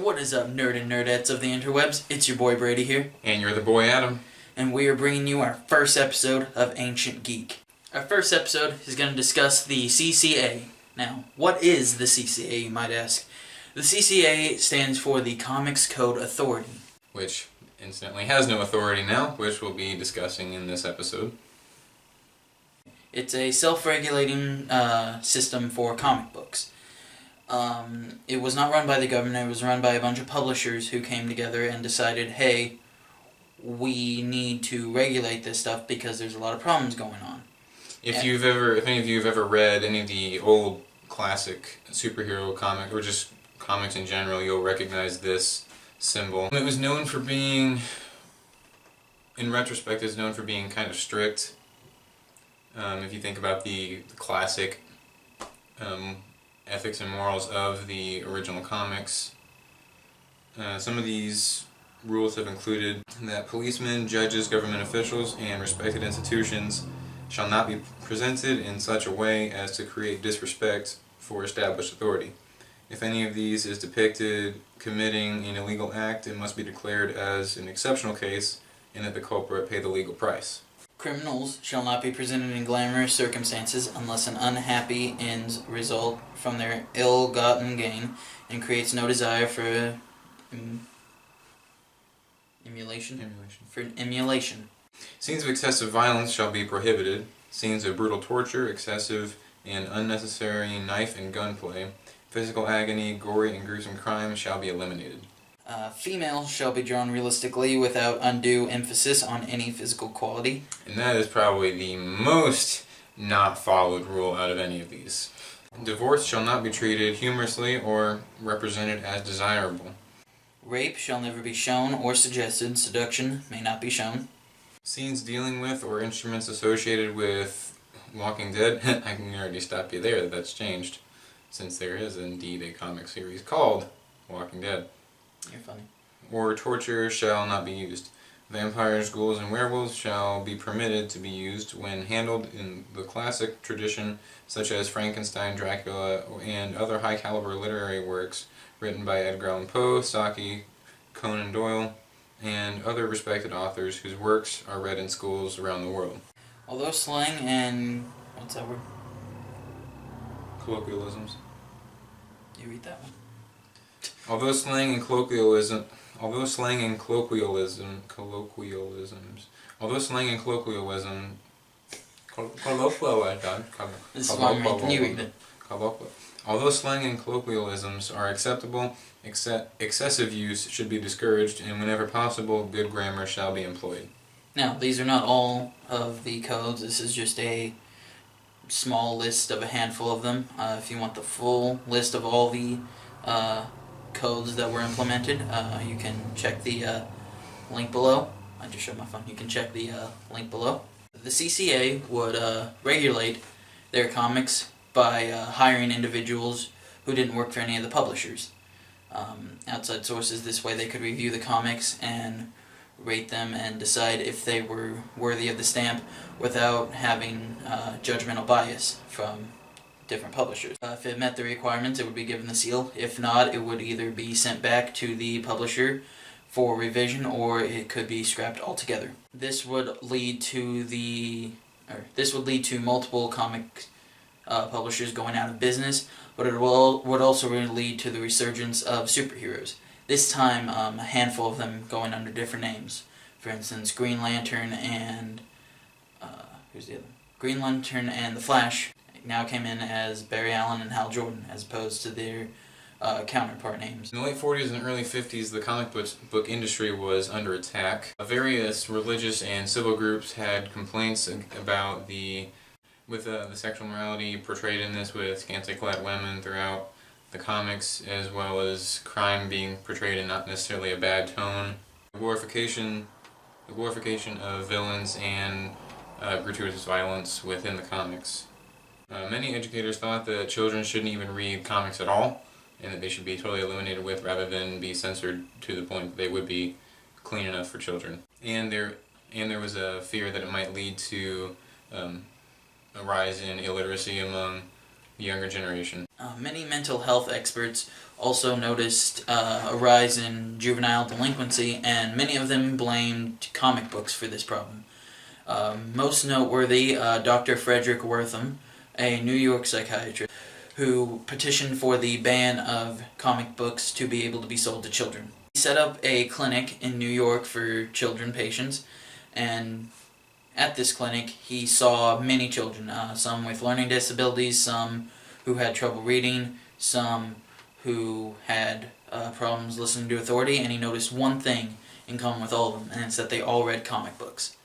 What is up, nerd and nerdettes of the interwebs? It's your boy Brady here. And you're the boy Adam. And we are bringing you our first episode of Ancient Geek. Our first episode is going to discuss the CCA. Now, what is the CCA, you might ask? The CCA stands for the Comics Code Authority. Which, incidentally, has no authority now, which we'll be discussing in this episode. It's a self-regulating system for comic books. It was not run by the government, it was run by a bunch of publishers who came together and decided, hey, we need to regulate this stuff because there's a lot of problems going on. If any of you have ever read any of the old classic superhero comics, or just comics in general, you'll recognize this symbol. It was known for being, in retrospect, it's known for being kind of strict. If you think about the classic ethics and morals of the original comics, some of these rules have included that policemen, judges, government officials, and respected institutions shall not be presented in such a way as to create disrespect for established authority. If any of these is depicted committing an illegal act, it must be declared as an exceptional case and that the culprit pay the legal price. Criminals shall not be presented in glamorous circumstances unless an unhappy ends result from their ill-gotten gain and creates no desire for emulation. Scenes of excessive violence shall be prohibited. Scenes of brutal torture, excessive and unnecessary knife and gunplay, physical agony, gory and gruesome crime shall be eliminated. Females shall be drawn realistically without undue emphasis on any physical quality. And that is probably the most not followed rule out of any of these. Divorce shall not be treated humorously or represented as desirable. Rape shall never be shown or suggested. Seduction may not be shown. Scenes dealing with or instruments associated with Walking Dead, I can already stop you there, that's changed, since there is indeed a comic series called Walking Dead. You're funny. Or torture shall not be used. Vampires, ghouls, and werewolves shall be permitted to be used when handled in the classic tradition, such as Frankenstein, Dracula, and other high-caliber literary works written by Edgar Allan Poe, Saki, Conan Doyle, and other respected authors whose works are read in schools around the world. Although slang and... what's that word? Colloquialisms. You read that one. Although slang and colloquialisms, This is one man. Can you read it? Although slang and colloquialisms are acceptable, excessive use should be discouraged, and whenever possible, good grammar shall be employed. Now, these are not all of the codes. This is just a small list of a handful of them. If you want the full list of all the codes that were implemented, you can check the link below. I just showed my phone. You can check the link below. The CCA would regulate their comics by hiring individuals who didn't work for any of the publishers. Outside sources, this way they could review the comics and rate them and decide if they were worthy of the stamp without having judgmental bias from different publishers. If it met the requirements, it would be given the seal. If not, it would either be sent back to the publisher for revision, or it could be scrapped altogether. This would lead to multiple comic publishers going out of business, but it would also lead to the resurgence of superheroes. This time, a handful of them going under different names. For instance, Green Lantern and who's the other? Green Lantern and the Flash now came in as Barry Allen and Hal Jordan, as opposed to their counterpart names. In the late 40s and early 50s, the comic book industry was under attack. Various religious and civil groups had complaints about the sexual morality portrayed in this, with scantily clad women throughout the comics, as well as crime being portrayed in not necessarily a bad tone. The glorification of villains and gratuitous violence within the comics. Many educators thought that children shouldn't even read comics at all, and that they should be totally eliminated with, rather than be censored to the point that they would be clean enough for children. And there was a fear that it might lead to a rise in illiteracy among the younger generation. Many mental health experts also noticed a rise in juvenile delinquency, and many of them blamed comic books for this problem. Most noteworthy, Dr. Frederick Wortham, a New York psychiatrist, who petitioned for the ban of comic books to be able to be sold to children. He set up a clinic in New York for children patients, and at this clinic he saw many children, some with learning disabilities, some who had trouble reading, some who had problems listening to authority, and he noticed one thing in common with all of them, and it's that they all read comic books.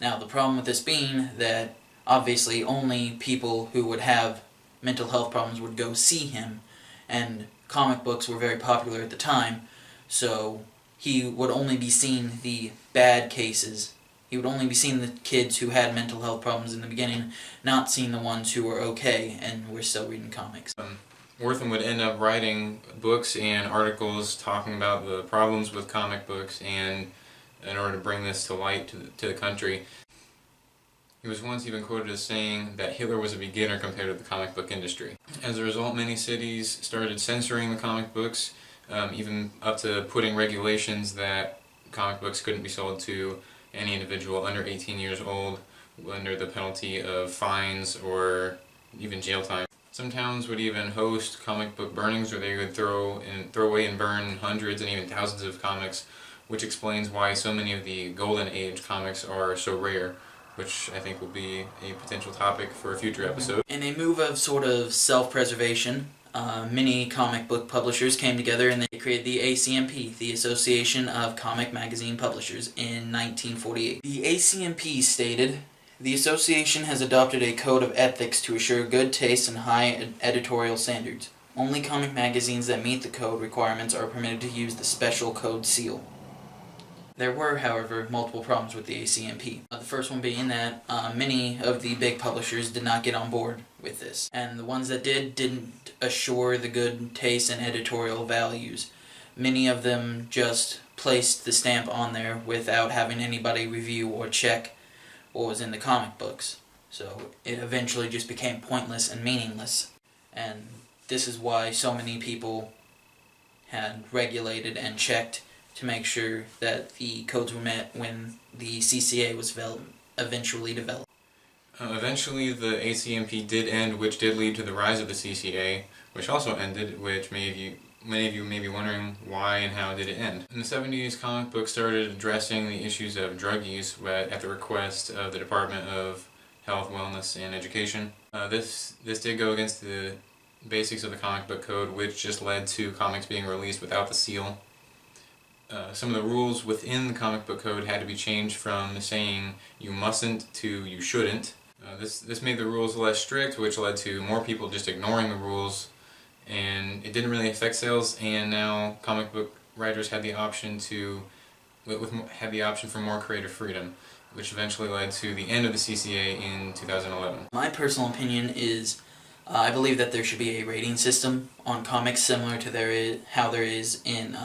Now, the problem with this being that obviously only people who would have mental health problems would go see him, and comic books were very popular at the time, so he would only be seeing the bad cases. He would only be seeing the kids who had mental health problems in the beginning, not seeing the ones who were okay and were still reading comics. Wortham would end up writing books and articles talking about the problems with comic books, and in order to bring this to light to the country. He was once even quoted as saying that Hitler was a beginner compared to the comic book industry. As a result, many cities started censoring the comic books, even up to putting regulations that comic books couldn't be sold to any individual under 18 years old under the penalty of fines or even jail time. Some towns would even host comic book burnings where they would throw away and burn hundreds and even thousands of comics, which explains why so many of the Golden Age comics are so rare, which I think will be a potential topic for a future episode. In a move of sort of self-preservation, many comic book publishers came together and they created the ACMP, the Association of Comic Magazine Publishers, in 1948. The ACMP stated, "The association has adopted a code of ethics to assure good taste and high editorial standards. Only comic magazines that meet the code requirements are permitted to use the special code seal." There were, however, multiple problems with the ACMP. The first one being that many of the big publishers did not get on board with this, and the ones that didn't assure the good taste and editorial values. Many of them just placed the stamp on there without having anybody review or check what was in the comic books. So it eventually just became pointless and meaningless. And this is why so many people had regulated and checked to make sure that the codes were met when the CCA was eventually developed. Eventually the ACMP did end, which did lead to the rise of the CCA, which also ended, which many of you may be wondering why and how did it end. In the 70s, comic books started addressing the issues of drug use at the request of the Department of Health, Wellness, and Education. This did go against the basics of the comic book code, which just led to comics being released without the seal. Some of the rules within the comic book code had to be changed from saying you mustn't to you shouldn't. This made the rules less strict, which led to more people just ignoring the rules, and it didn't really affect sales, and now comic book writers had the option for more creative freedom, which eventually led to the end of the CCA in 2011. My personal opinion is I believe that there should be a rating system on comics similar to how there is in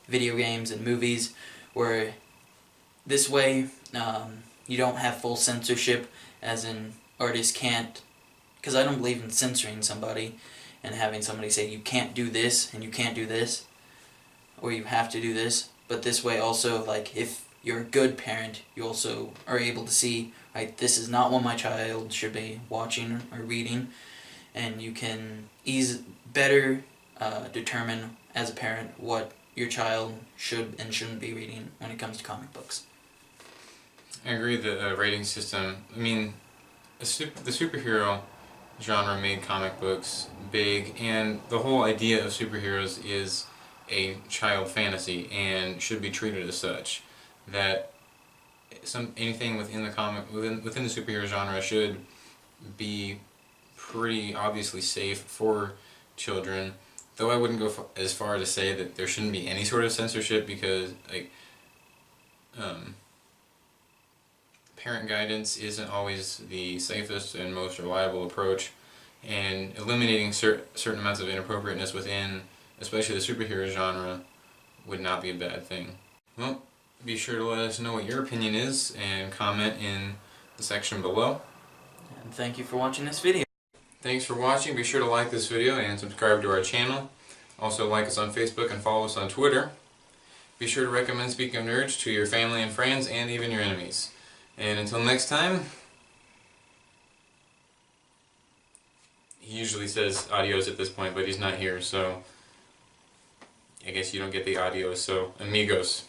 video games and movies, where this way you don't have full censorship, as in artists can't, because I don't believe in censoring somebody and having somebody say you can't do this and you can't do this, or you have to do this. But this way also, like, if you're a good parent, you also are able to see, right, this is not what my child should be watching or reading, and you can better determine as a parent what your child should and shouldn't be reading when it comes to comic books. I agree that a rating system, I mean, the superhero genre made comic books big, and the whole idea of superheroes is a child fantasy and should be treated as such. That anything within the superhero genre should be pretty obviously safe for children. Though I wouldn't go as far to say that there shouldn't be any sort of censorship, because parent guidance isn't always the safest and most reliable approach, and eliminating certain amounts of inappropriateness within, especially the superhero genre, would not be a bad thing. Well, be sure to let us know what your opinion is and comment in the section below. And thank you for watching this video. Thanks for watching. Be sure to like this video and subscribe to our channel. Also like us on Facebook and follow us on Twitter. Be sure to recommend Speaking of Nerds to your family and friends and even your enemies. And until next time, he usually says adios at this point, but he's not here, so I guess you don't get the adios, so amigos.